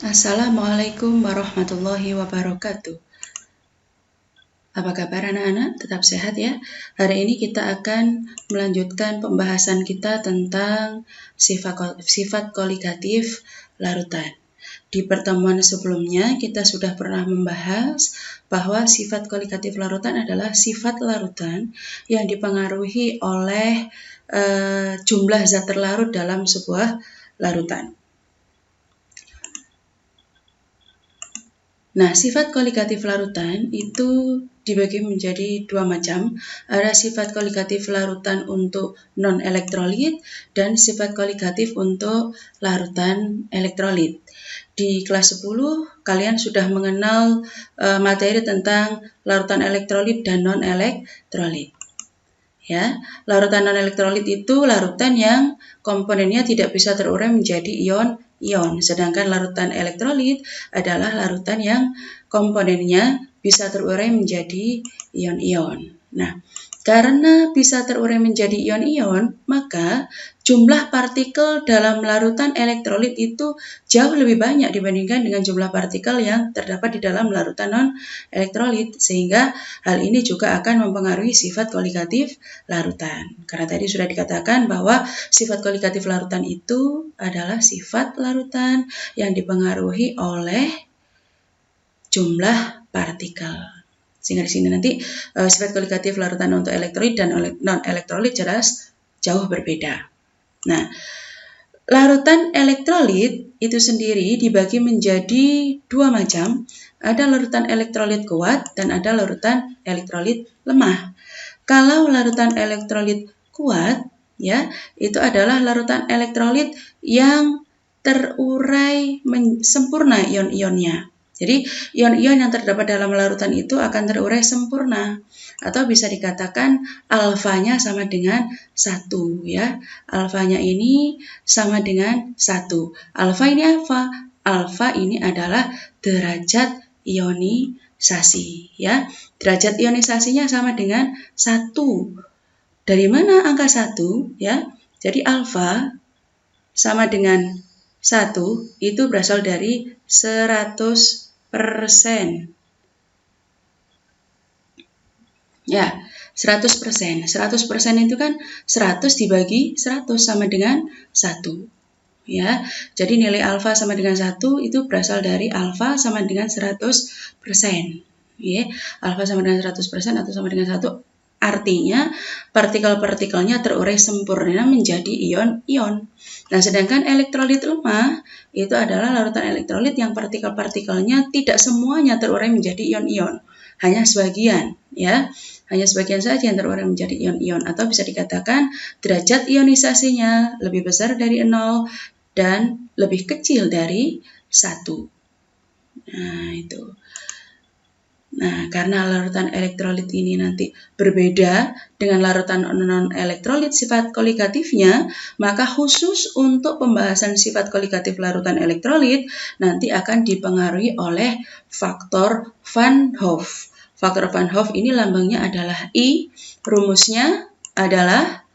Assalamualaikum warahmatullahi wabarakatuh. Apa kabar anak-anak? Tetap sehat ya. Hari ini kita akan melanjutkan pembahasan kita tentang sifat koligatif larutan. Di pertemuan sebelumnya kita sudah pernah membahas bahwa sifat koligatif larutan adalah sifat larutan yang dipengaruhi oleh jumlah zat terlarut dalam sebuah larutan. Nah, sifat koligatif larutan itu dibagi menjadi dua macam. Ada sifat koligatif larutan untuk non-elektrolit dan sifat koligatif untuk larutan elektrolit. Di kelas 10 kalian sudah mengenal materi tentang larutan elektrolit dan non-elektrolit. Ya, larutan non-elektrolit itu larutan yang komponennya tidak bisa terurai menjadi ion-ion, sedangkan larutan elektrolit adalah larutan yang komponennya bisa terurai menjadi ion-ion. Nah, karena bisa terurai menjadi ion-ion, maka jumlah partikel dalam larutan elektrolit itu jauh lebih banyak dibandingkan dengan jumlah partikel yang terdapat di dalam larutan non-elektrolit, sehingga hal ini juga akan mempengaruhi sifat koligatif larutan. Karena tadi sudah dikatakan bahwa sifat koligatif larutan itu adalah sifat larutan yang dipengaruhi oleh jumlah partikel. Sehingga di sini nanti sifat koligatif larutan untuk elektrolit dan non-elektrolit jelas jauh berbeda. Nah, larutan elektrolit itu sendiri dibagi menjadi dua macam. Ada larutan elektrolit kuat dan ada larutan elektrolit lemah. Kalau larutan elektrolit kuat, ya, itu adalah larutan elektrolit yang terurai sempurna ion-ionnya. Jadi ion-ion yang terdapat dalam larutan itu akan terurai sempurna, atau bisa dikatakan alfanya sama dengan 1 ya. Alfanya ini sama dengan 1. Alfa ini apa? Alfa ini adalah derajat ionisasi ya. Derajat ionisasinya sama dengan 1. Dari mana angka 1 ya? Jadi alfa sama dengan 1 itu berasal dari 100%. Ya, 100%. 100% itu kan 100 dibagi 100 sama dengan 1. Ya, jadi nilai alfa sama dengan 1 itu berasal dari alfa sama dengan 100%. Ya, alfa sama dengan 100% atau sama dengan 1. Artinya partikel-partikelnya terurai sempurna menjadi ion-ion. Nah, sedangkan elektrolit lemah itu adalah larutan elektrolit yang partikel-partikelnya tidak semuanya terurai menjadi ion-ion, hanya sebagian, ya. Hanya sebagian saja yang terurai menjadi ion-ion, atau bisa dikatakan derajat ionisasinya lebih besar dari 0 dan lebih kecil dari 1. Nah, itu. Nah, karena larutan elektrolit ini nanti berbeda dengan larutan non-elektrolit sifat koligatifnya, maka khusus untuk pembahasan sifat koligatif larutan elektrolit nanti akan dipengaruhi oleh faktor Van Hoff. Faktor Van Hoff ini lambangnya adalah I, rumusnya adalah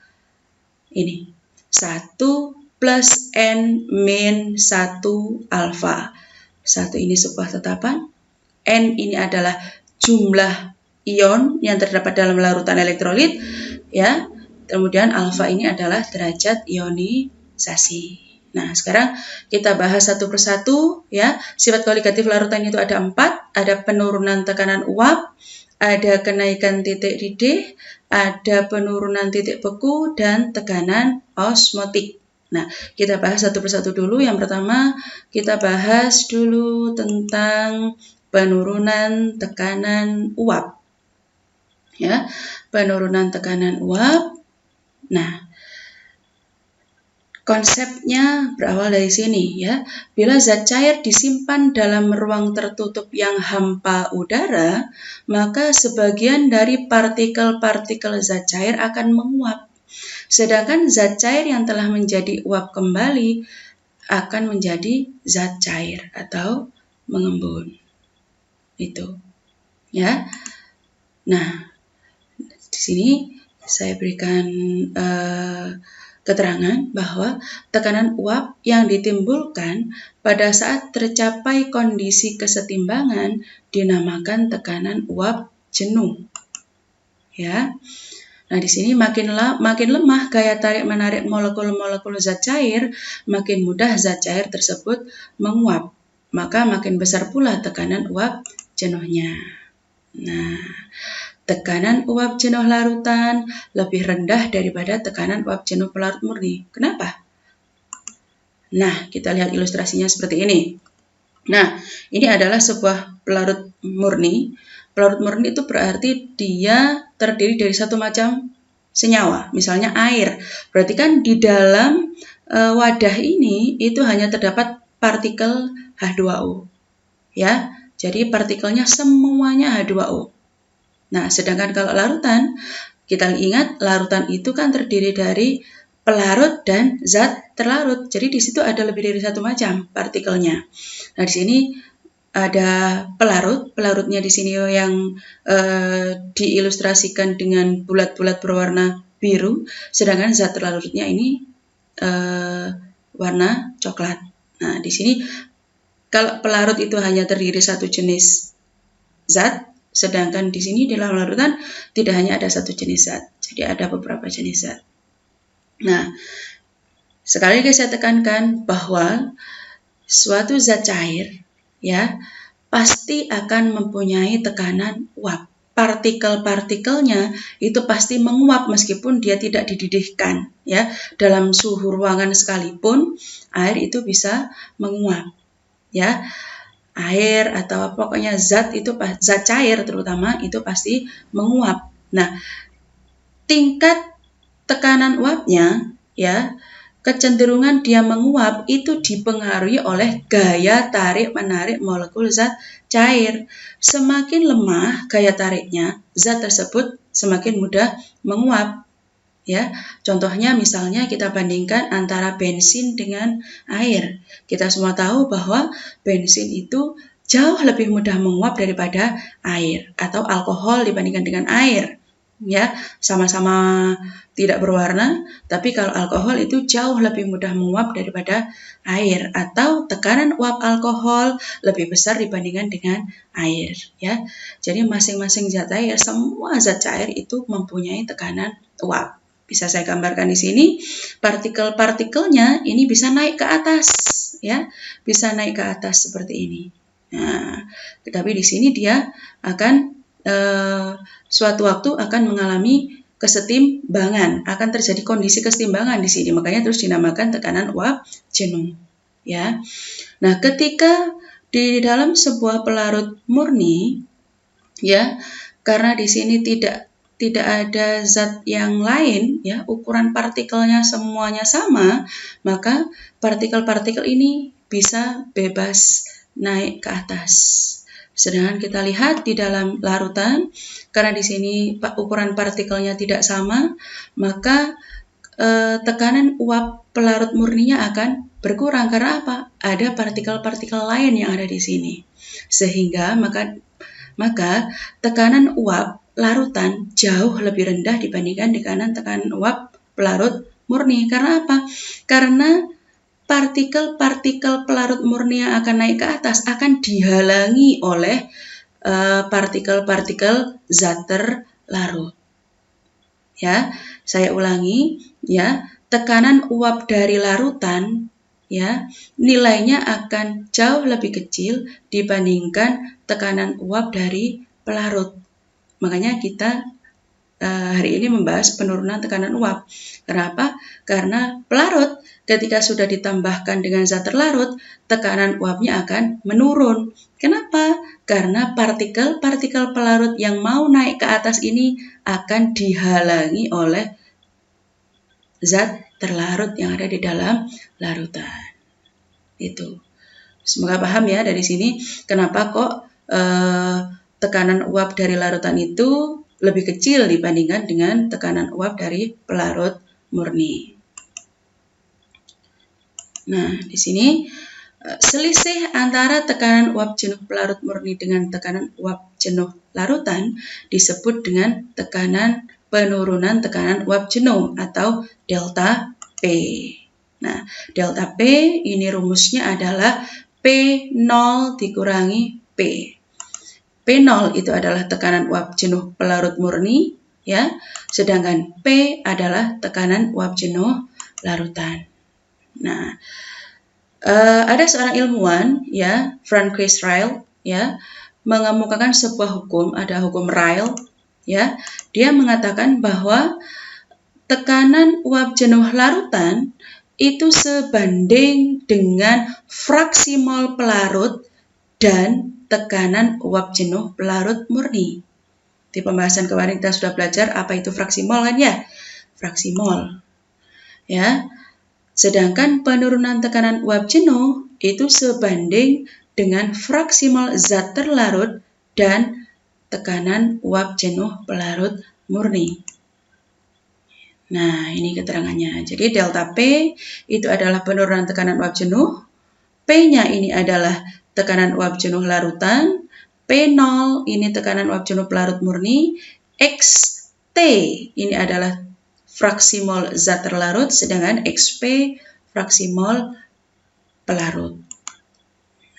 ini, 1 plus N min 1 alfa. 1 ini sebuah tetapan, N ini adalah jumlah ion yang terdapat dalam larutan elektrolit, ya. Kemudian alfa ini adalah derajat ionisasi. Nah, sekarang kita bahas satu persatu, ya. Sifat koligatif larutan itu ada 4, ada penurunan tekanan uap, ada kenaikan titik didih, ada penurunan titik beku, dan tekanan osmotik. Nah, kita bahas satu persatu dulu. Yang pertama, kita bahas dulu tentang penurunan tekanan uap. Ya, penurunan tekanan uap. Nah, konsepnya berawal dari sini ya. Bila zat cair disimpan dalam ruang tertutup yang hampa udara, maka sebagian dari partikel-partikel zat cair akan menguap. Sedangkan zat cair yang telah menjadi uap kembali akan menjadi zat cair atau mengembun. Itu ya. Nah, di sini saya berikan keterangan bahwa tekanan uap yang ditimbulkan pada saat tercapai kondisi kesetimbangan dinamakan tekanan uap jenuh. Ya. Nah, di sini makin lemah gaya tarik-menarik molekul-molekul zat cair, makin mudah zat cair tersebut menguap. Maka makin besar pula tekanan uap jenuhnya. Nah, tekanan uap jenuh larutan lebih rendah daripada tekanan uap jenuh pelarut murni. Kenapa? Nah, kita lihat ilustrasinya seperti ini. Nah, ini adalah sebuah pelarut murni. Pelarut murni itu berarti dia terdiri dari satu macam senyawa, misalnya air. Berarti kan di dalam wadah ini itu hanya terdapat partikel H2O. Ya, jadi partikelnya semuanya H2O. Nah, sedangkan kalau larutan, kita ingat larutan itu kan terdiri dari pelarut dan zat terlarut. Jadi di situ ada lebih dari satu macam partikelnya. Nah, di sini ada pelarutnya di sini yang diilustrasikan dengan bulat-bulat berwarna biru, sedangkan zat terlarutnya ini warna coklat. Nah, di sini kalau pelarut itu hanya terdiri satu jenis zat, sedangkan di sini di dalam larutan tidak hanya ada satu jenis zat, jadi ada beberapa jenis zat. Nah, sekali lagi saya tekankan bahwa suatu zat cair ya pasti akan mempunyai tekanan uap. Partikel-partikelnya itu pasti menguap meskipun dia tidak dididihkan ya. Dalam suhu ruangan sekalipun air itu bisa menguap ya. Air atau pokoknya zat cair terutama itu pasti menguap. Nah, tingkat tekanan uapnya ya, kecenderungan dia menguap itu dipengaruhi oleh gaya tarik-menarik molekul zat cair. Semakin lemah gaya tariknya, zat tersebut semakin mudah menguap. Ya, contohnya misalnya kita bandingkan antara bensin dengan air. Kita semua tahu bahwa bensin itu jauh lebih mudah menguap daripada air atau alkohol dibandingkan dengan air. Ya, sama-sama tidak berwarna, tapi kalau alkohol itu jauh lebih mudah menguap daripada air atau tekanan uap alkohol lebih besar dibandingkan dengan air. Ya, jadi masing-masing zat cair, semua zat cair itu mempunyai tekanan uap. Bisa saya gambarkan di sini, partikel-partikelnya ini bisa naik ke atas, ya, bisa naik ke atas seperti ini. Nah, tetapi di sini dia akan suatu waktu akan mengalami kesetimbangan, akan terjadi kondisi kesetimbangan di sini, makanya terus dinamakan tekanan uap jenuh. Ya, nah ketika di dalam sebuah pelarut murni, ya, karena di sini tidak ada zat yang lain, ya, ukuran partikelnya semuanya sama, maka partikel-partikel ini bisa bebas naik ke atas. Sedangkan kita lihat di dalam larutan, karena di sini ukuran partikelnya tidak sama, maka tekanan uap pelarut murninya akan berkurang. Karena apa? Ada partikel-partikel lain yang ada di sini. Sehingga maka tekanan uap larutan jauh lebih rendah dibandingkan dengan tekanan uap pelarut murni. Karena apa? Karena partikel-partikel pelarut murni yang akan naik ke atas akan dihalangi oleh partikel-partikel zat terlarut. Ya, saya ulangi ya, tekanan uap dari larutan ya, nilainya akan jauh lebih kecil dibandingkan tekanan uap dari pelarut. Makanya kita hari ini membahas penurunan tekanan uap. Kenapa? Karena pelarut ketika sudah ditambahkan dengan zat terlarut, tekanan uapnya akan menurun. Kenapa? Karena partikel-partikel pelarut yang mau naik ke atas ini akan dihalangi oleh zat terlarut yang ada di dalam larutan. Itu. Semoga paham ya dari sini kenapa kok tekanan uap dari larutan itu lebih kecil dibandingkan dengan tekanan uap dari pelarut murni. Nah, di sini selisih antara tekanan uap jenuh pelarut murni dengan tekanan uap jenuh larutan disebut dengan tekanan penurunan tekanan uap jenuh atau delta P. Nah, delta P ini rumusnya adalah P0 dikurangi P. P0 itu adalah tekanan uap jenuh pelarut murni, ya. Sedangkan P adalah tekanan uap jenuh larutan. Nah, ada seorang ilmuwan, ya, Francois Ryle, ya, mengemukakan sebuah hukum, ada hukum Ryle, ya. Dia mengatakan bahwa tekanan uap jenuh larutan itu sebanding dengan fraksi mol pelarut dan tekanan uap jenuh pelarut murni. Di pembahasan kemarin kita sudah belajar apa itu fraksi mol kan ya? Fraksi mol. Ya. Sedangkan penurunan tekanan uap jenuh itu sebanding dengan fraksi mol zat terlarut dan tekanan uap jenuh pelarut murni. Nah, ini keterangannya. Jadi delta P itu adalah penurunan tekanan uap jenuh. P-nya ini adalah tekanan uap jenuh larutan. P0 ini tekanan uap jenuh pelarut murni. XT ini adalah fraksi mol zat terlarut, sedangkan XP fraksi mol pelarut.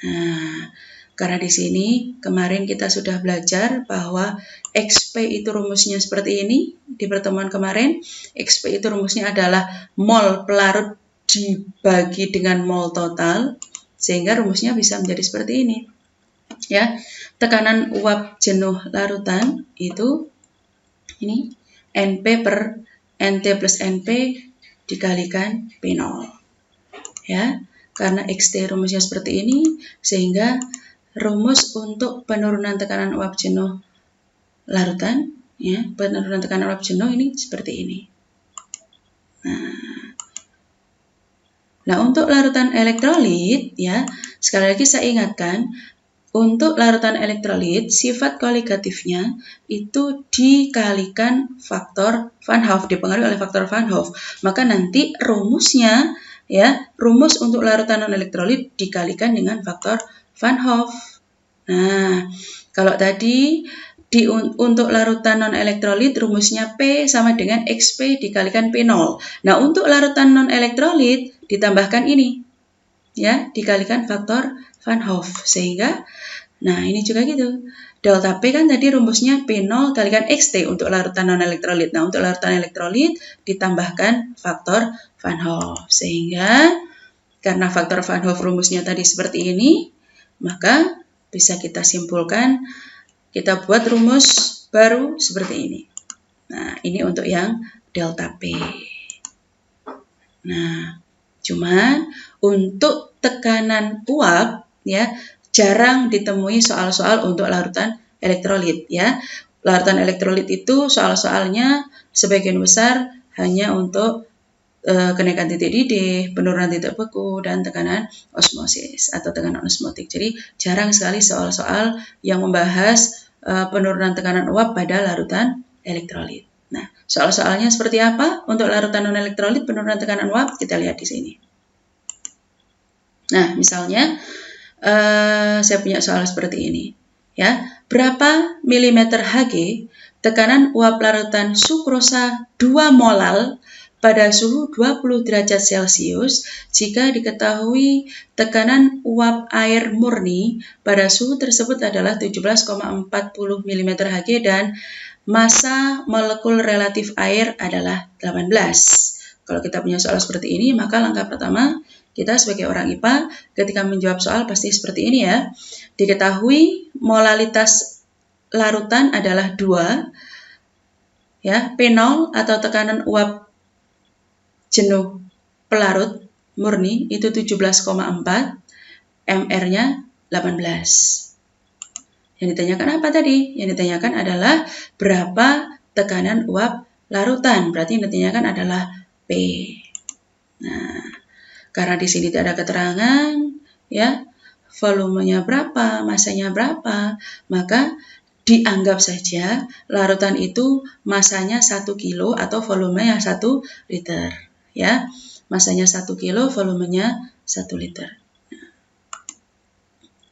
Nah, karena di sini kemarin kita sudah belajar bahwa XP itu rumusnya seperti ini di pertemuan kemarin. XP itu rumusnya adalah mol pelarut dibagi dengan mol total, sehingga rumusnya bisa menjadi seperti ini. Ya, tekanan uap jenuh larutan itu ini NP per NT plus NP dikalikan P0. Ya, karena XT rumusnya seperti ini, sehingga rumus untuk penurunan tekanan uap jenuh larutan, ya, penurunan tekanan uap jenuh ini seperti ini. Nah, untuk larutan elektrolit, ya, sekali lagi saya ingatkan, untuk larutan elektrolit, sifat koligatifnya itu dikalikan faktor Van Hoff, dipengaruhi oleh faktor Van Hoff. Maka nanti rumusnya, ya, rumus untuk larutan non-elektrolit dikalikan dengan faktor Van Hoff. Nah, kalau tadi untuk larutan non-elektrolit rumusnya P sama dengan XP dikalikan P0. Nah, untuk larutan non-elektrolit ditambahkan ini, ya, dikalikan faktor Van Hoff, sehingga nah ini juga gitu. Delta P kan tadi rumusnya P0 kalikan XT untuk larutan non-elektrolit. Nah, untuk larutan elektrolit ditambahkan faktor Van Hoff, sehingga karena faktor Van Hoff rumusnya tadi seperti ini, maka bisa kita simpulkan, kita buat rumus baru seperti ini. Nah, ini untuk yang delta P. Nah, cuman untuk tekanan uap, ya, jarang ditemui soal-soal untuk larutan elektrolit, ya. Larutan elektrolit itu soal-soalnya sebagian besar hanya untuk kenaikan titik didih, penurunan titik beku, dan tekanan osmosis atau tekanan osmotik. Jadi jarang sekali soal-soal yang membahas penurunan tekanan uap pada larutan elektrolit. Nah, soal-soalnya seperti apa untuk larutan non-elektrolit penurunan tekanan uap? Kita lihat di sini. Nah, misalnya saya punya soal seperti ini, ya. Berapa milimeter Hg tekanan uap larutan sukrosa 2 molal pada suhu 20 derajat Celcius jika diketahui tekanan uap air murni pada suhu tersebut adalah 17,40 mm Hg dan massa molekul relatif air adalah 18. Kalau kita punya soal seperti ini, maka langkah pertama kita sebagai orang IPA ketika menjawab soal pasti seperti ini, ya. Diketahui molalitas larutan adalah 2, ya, P0 atau tekanan uap jenuh pelarut murni itu 17,4, MR-nya 18. Yang ditanyakan apa tadi? Yang ditanyakan adalah berapa tekanan uap larutan. Berarti yang ditanyakan adalah P. Nah, karena di sini tidak ada keterangan, ya, volumenya berapa, masanya berapa, maka dianggap saja larutan itu masanya 1 kilo atau volumenya 1 liter. Ya, masanya 1 kilo, volumenya 1 liter.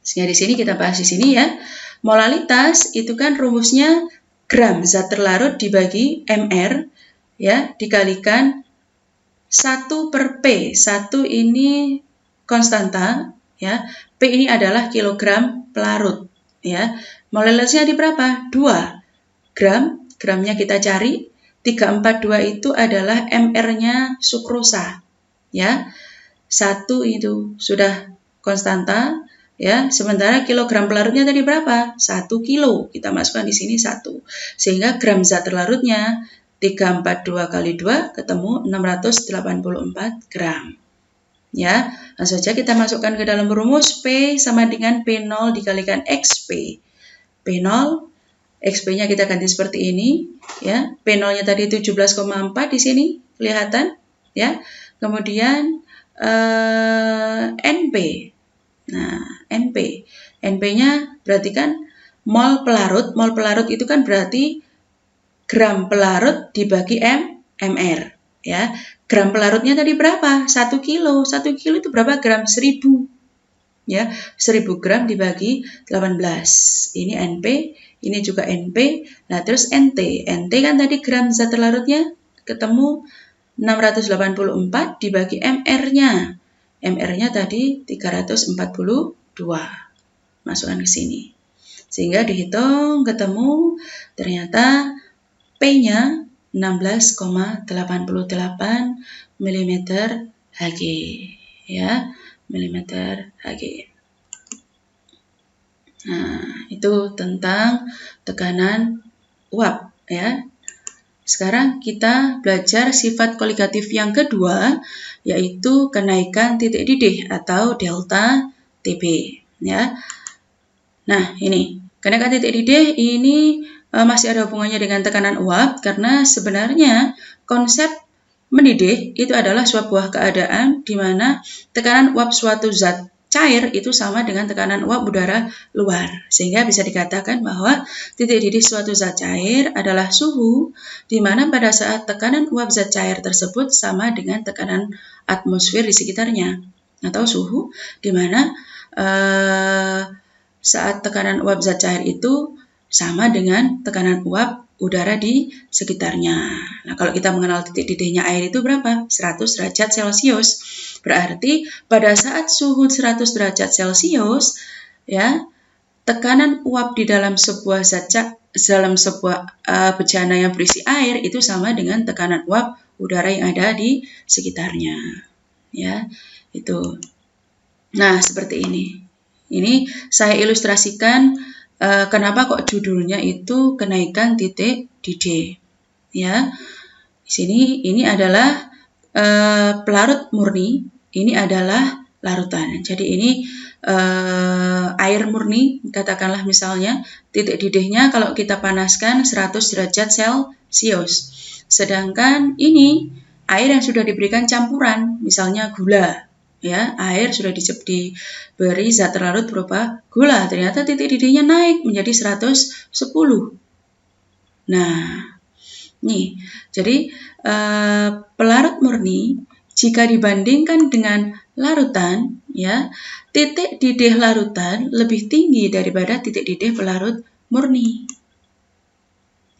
Sehingga di sini kita bahas di sini, ya. Molalitas itu kan rumusnya gram zat terlarut dibagi MR, ya, dikalikan 1 per P. 1 ini konstanta, ya. P ini adalah kilogram pelarut, ya. Molelitasnya di berapa? 2 gram. Gramnya kita cari. 342 itu adalah mR-nya sukrosa, ya. 1 itu sudah konstanta, ya. Sementara kilogram pelarutnya tadi berapa? 1 kilo. Kita masukkan di sini 1. Sehingga gram zat terlarutnya 342 kali 2 ketemu 684 gram. Ya, langsung saja kita masukkan ke dalam rumus P sama dengan P0 dikalikan XP. P0, XP-nya kita ganti seperti ini, ya. P0-nya tadi 17,4 di sini kelihatan, ya. Kemudian NP. Nah, NP. NP-nya berarti kan mol pelarut. Mol pelarut itu kan berarti gram pelarut dibagi mR, ya. Gram pelarutnya tadi berapa? 1 kilo. 1 kilo itu berapa gram? 1000. Ya, 1000 gram dibagi 18. Ini NP, ini juga NP. Nah, terus NT. NT kan tadi gram zat terlarutnya ketemu 684 dibagi mR-nya. mR-nya tadi 342. Masukkan ke sini. Sehingga dihitung ketemu ternyata P-nya 16,88 mm Hg, ya, mm Hg. Nah, itu tentang tekanan uap, ya. Sekarang kita belajar sifat koligatif yang kedua, yaitu kenaikan titik didih atau delta TB, ya. Nah, ini kenaikan titik didih ini masih ada hubungannya dengan tekanan uap, karena sebenarnya konsep mendidih itu adalah sebuah keadaan di mana tekanan uap suatu zat cair itu sama dengan tekanan uap udara luar. Sehingga bisa dikatakan bahwa titik didih suatu zat cair adalah suhu di mana pada saat tekanan uap zat cair tersebut sama dengan tekanan atmosfer di sekitarnya, atau suhu di mana saat tekanan uap zat cair itu sama dengan tekanan uap udara di sekitarnya. Nah, kalau kita mengenal titik didihnya air itu berapa? 100 derajat Celcius. Berarti pada saat suhu 100 derajat Celcius, ya, tekanan uap di dalam sebuah bejana yang berisi air itu sama dengan tekanan uap udara yang ada di sekitarnya. Ya, itu. Nah, seperti ini. Ini saya ilustrasikan kenapa kok judulnya itu kenaikan titik didih, ya. Di sini ini adalah pelarut murni, ini adalah larutan. Jadi ini air murni, katakanlah misalnya titik didihnya kalau kita panaskan 100 derajat Celcius. Sedangkan ini air yang sudah diberikan campuran, misalnya gula. Ya, air sudah diberi zat terlarut berupa gula, ternyata titik didihnya naik menjadi 110. Nah, nih, jadi pelarut murni jika dibandingkan dengan larutan, ya, titik didih larutan lebih tinggi daripada titik didih pelarut murni.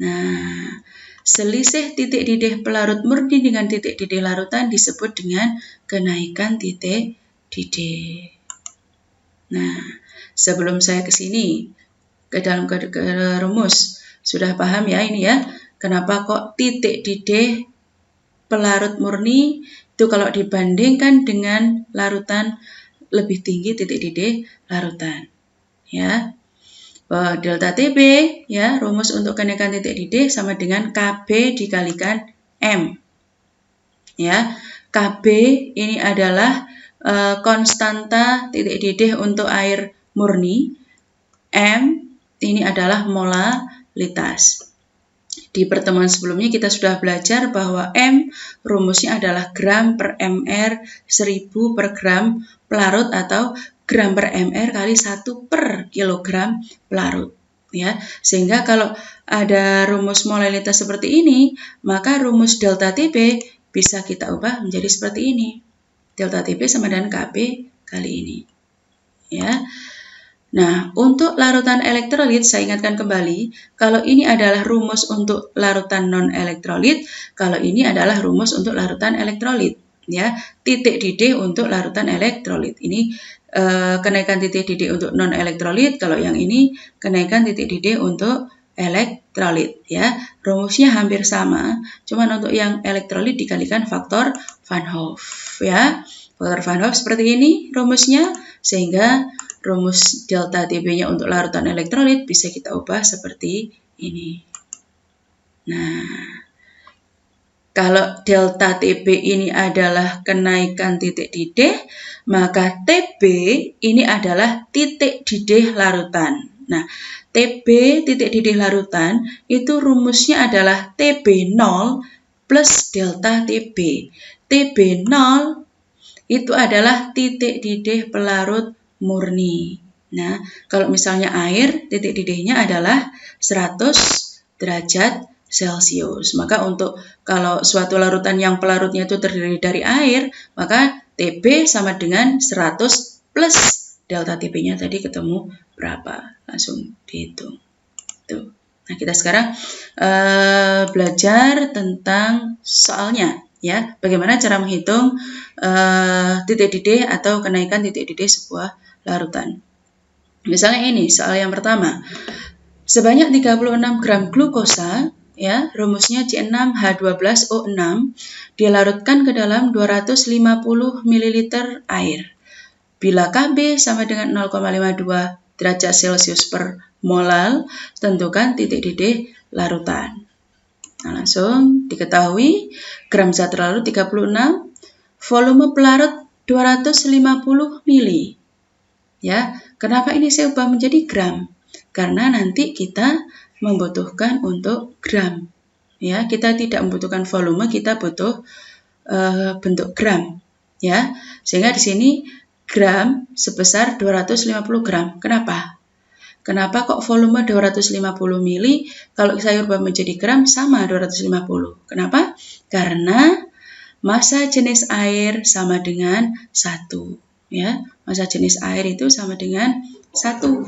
Nah, selisih titik didih pelarut murni dengan titik didih larutan disebut dengan kenaikan titik didih. Nah, sebelum saya ke sini, ke dalam rumus, sudah paham ya ini ya, kenapa kok titik didih pelarut murni itu kalau dibandingkan dengan larutan lebih tinggi titik didih larutan. Ya. Delta TB, ya, rumus untuk kenaikan titik didih sama dengan KB dikalikan M. Ya, KB ini adalah konstanta titik didih untuk air murni. M ini adalah molalitas. Di pertemuan sebelumnya kita sudah belajar bahwa M rumusnya adalah gram per mR 1000 per gram pelarut atau gram per mR kali 1 per kilogram pelarut, ya. Sehingga kalau ada rumus molalitas seperti ini, maka rumus delta TB bisa kita ubah menjadi seperti ini. Delta TB sama dengan KB kali ini, ya. Nah, untuk larutan elektrolit, saya ingatkan kembali, kalau ini adalah rumus untuk larutan non-elektrolit, kalau ini adalah rumus untuk larutan elektrolit. Ya, titik didih untuk larutan elektrolit. Ini kenaikan titik didih untuk non-elektrolit, kalau yang ini kenaikan titik didih untuk elektrolit. Ya, rumusnya hampir sama, cuman untuk yang elektrolit dikalikan faktor Van Hoff. Ya, faktor Van Hoff seperti ini rumusnya, sehingga rumus delta TB-nya untuk larutan elektrolit bisa kita ubah seperti ini. Nah, kalau delta TB ini adalah kenaikan titik didih, maka TB ini adalah titik didih larutan. Nah, TB titik didih larutan itu rumusnya adalah TB0 plus delta TB. TB0 itu adalah titik didih pelarut murni. Nah, kalau misalnya air, titik didihnya adalah 100 derajat Celcius. Maka untuk kalau suatu larutan yang pelarutnya itu terdiri dari air, maka TB sama dengan 100 plus delta TB-nya tadi ketemu berapa. Langsung dihitung. Tuh. Nah, kita sekarang belajar tentang soalnya. Ya, bagaimana cara menghitung titik didih atau kenaikan titik didih sebuah larutan. Misalnya ini, soal yang pertama. Sebanyak 36 gram glukosa, ya, rumusnya C6H12O6, dilarutkan ke dalam 250 ml air. Bila Kb sama dengan 0,52 derajat Celcius per molal, tentukan titik didih larutan. Nah, langsung diketahui gram zat terlarut 36, volume pelarut 250 mili. Ya, kenapa ini saya ubah menjadi gram? Karena nanti kita membutuhkan untuk gram. Ya, kita tidak membutuhkan volume, kita butuh bentuk gram. Ya, sehingga di sini gram sebesar 250 gram. Kenapa? Kenapa kok volume 250 mili, kalau saya ubah menjadi gram sama 250. Kenapa? Karena massa jenis air sama dengan 1. Ya, massa jenis air itu sama dengan 1.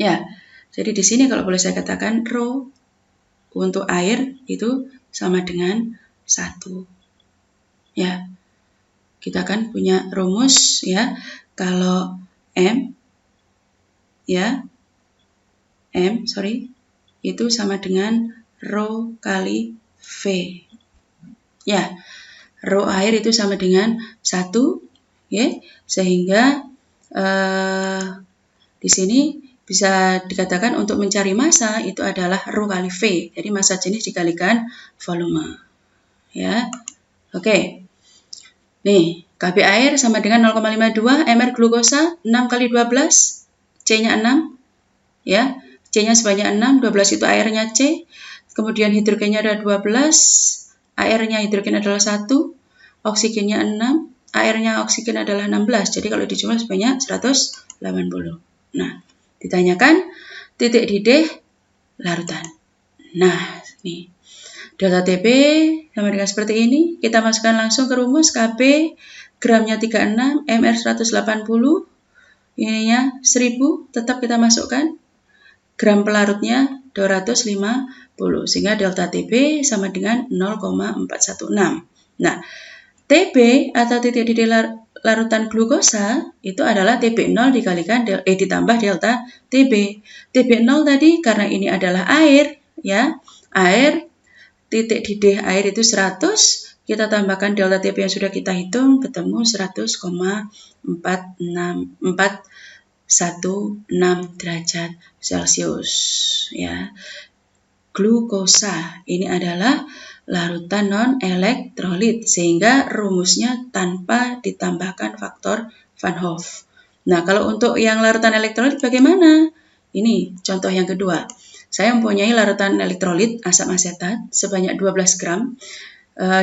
Ya, jadi di sini kalau boleh saya katakan rho untuk air itu sama dengan 1. Ya, kita kan punya rumus ya, kalau M itu sama dengan rho kali V. Ya, rho air itu sama dengan 1, ya, sehingga di sini bisa dikatakan untuk mencari massa itu adalah rho kali V. Jadi massa jenis dikalikan volume. Ya, oke. Nih, Kb air sama dengan 0,52 mR glukosa 6 kali 12, C-nya 6. Ya, C-nya sebanyak 6, 12 itu airnya C. Kemudian hidrogennya ada 12, airnya hidrogen adalah 1, oksigennya 6, airnya oksigen adalah 16. Jadi kalau dijumlah sebanyak 180. Nah, ditanyakan titik didih larutan. Nah, nih. Delta TB sama dengan seperti ini. Kita masukkan langsung ke rumus Kb, gramnya 36, mR 180, ininya 10, tetap kita masukkan. Gram pelarutnya 250, sehingga delta TB sama dengan 0,416. Nah, TB atau titik didih larutan glukosa itu adalah TB0 dikalikan ditambah delta TB. TB0 tadi karena ini adalah air, ya, air, titik didih air itu 100, kita tambahkan delta TB yang sudah kita hitung, ketemu 100,416 derajat Celcius. Ya, glukosa ini adalah larutan non-elektrolit, sehingga rumusnya tanpa ditambahkan faktor Van Hoff. Nah, kalau untuk yang larutan elektrolit bagaimana? Ini contoh yang kedua. Saya mempunyai larutan elektrolit asam asetat sebanyak 12 gram,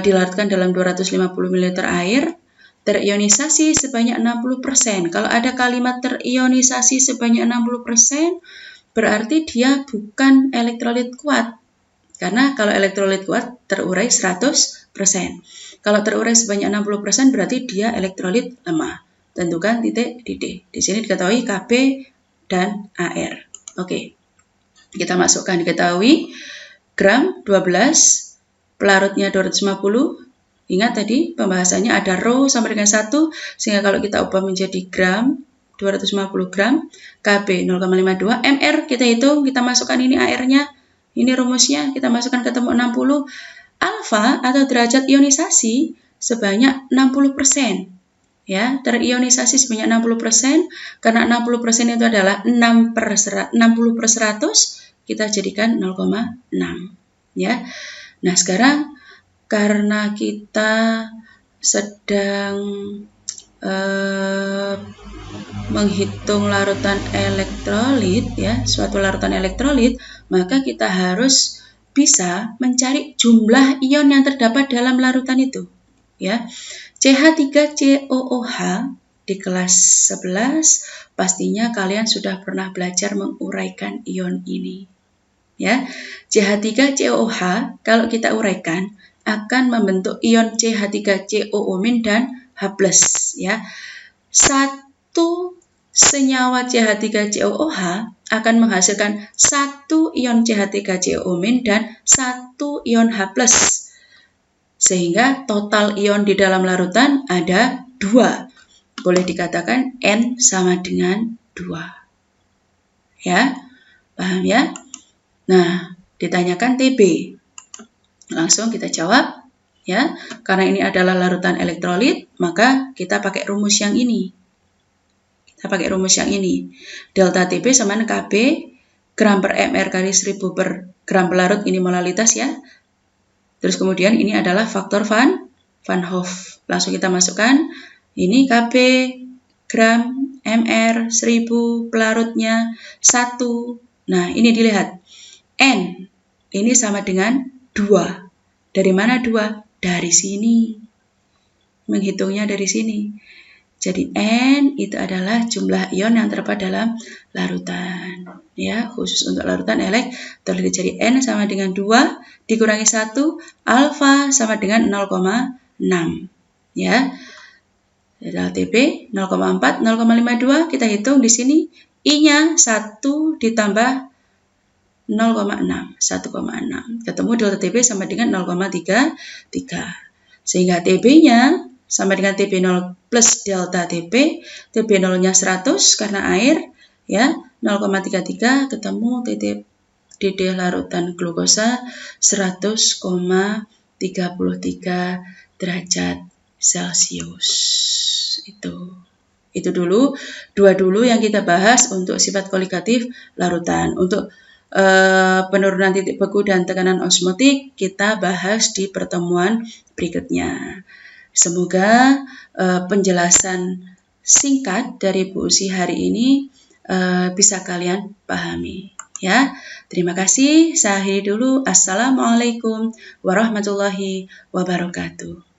dilarutkan dalam 250 ml air, terionisasi sebanyak 60%. Kalau ada kalimat terionisasi sebanyak 60%, berarti dia bukan elektrolit kuat. Karena kalau elektrolit kuat terurai 100%. Kalau terurai sebanyak 60% berarti dia elektrolit lemah. tentukan titik di D. Di sini diketahui Kb dan AR. Oke, kita masukkan diketahui gram 12, pelarutnya 250. Ingat tadi pembahasannya ada rho sama dengan 1, sehingga kalau kita ubah menjadi gram, 250 gram, Kb 0,52, mR kita hitung, kita masukkan ini AR-nya, ini rumusnya, kita masukkan ketemu 60, alfa atau derajat ionisasi sebanyak 60%. Ya, terionisasi sebanyak 60%, karena 60% itu adalah 60 per 100, kita jadikan 0,6. Ya. Nah, sekarang karena kita sedang menghitung larutan elektrolit, ya, suatu larutan elektrolit, maka kita harus bisa mencari jumlah ion yang terdapat dalam larutan itu. Ya, CH3COOH di kelas 11 pastinya kalian sudah pernah belajar menguraikan ion ini. Ya, CH3COOH kalau kita uraikan akan membentuk ion CH3COO- dan H+, ya. Satu senyawa CH3COOH akan menghasilkan satu ion CH3COO- dan satu ion H+. Sehingga total ion di dalam larutan ada 2. Boleh dikatakan N sama dengan 2. Ya, paham ya? Nah, ditanyakan TB. Langsung kita jawab, ya. Karena ini adalah larutan elektrolit, maka kita pakai rumus yang ini. Delta TB sama dengan Kb gram per mR kali 1000 per gram pelarut, ini molalitas ya. Terus kemudian ini adalah faktor Van Hoff. Langsung kita masukkan, ini Kb gram mR 1000, pelarutnya 1. Nah, ini dilihat. N ini sama dengan 2. Dari mana 2? Dari sini. Menghitungnya dari sini. Jadi N itu adalah jumlah ion yang terdapat dalam larutan. Ya, khusus untuk larutan elektrolit. Jadi N sama dengan 2 dikurangi 1, alfa sama dengan 0,6. Ya. Delta TB 0,4, 0,52 kita hitung di sini. I-nya 1 ditambah 0,6, 1,6. Ketemu delta TB sama dengan 0,33. Sehingga TB-nya sama dengan TB0 plus delta TB. TB0-nya 100 karena air, ya. 0,33 ketemu DD larutan glukosa 100,33 derajat Celcius. Itu dulu, 2 dulu yang kita bahas untuk sifat koligatif larutan. Untuk penurunan titik beku dan tekanan osmotik kita bahas di pertemuan berikutnya. Semoga penjelasan singkat dari Bu Usi hari ini bisa kalian pahami. Ya, terima kasih. Saya akhiri dulu. Assalamualaikum warahmatullahi wabarakatuh.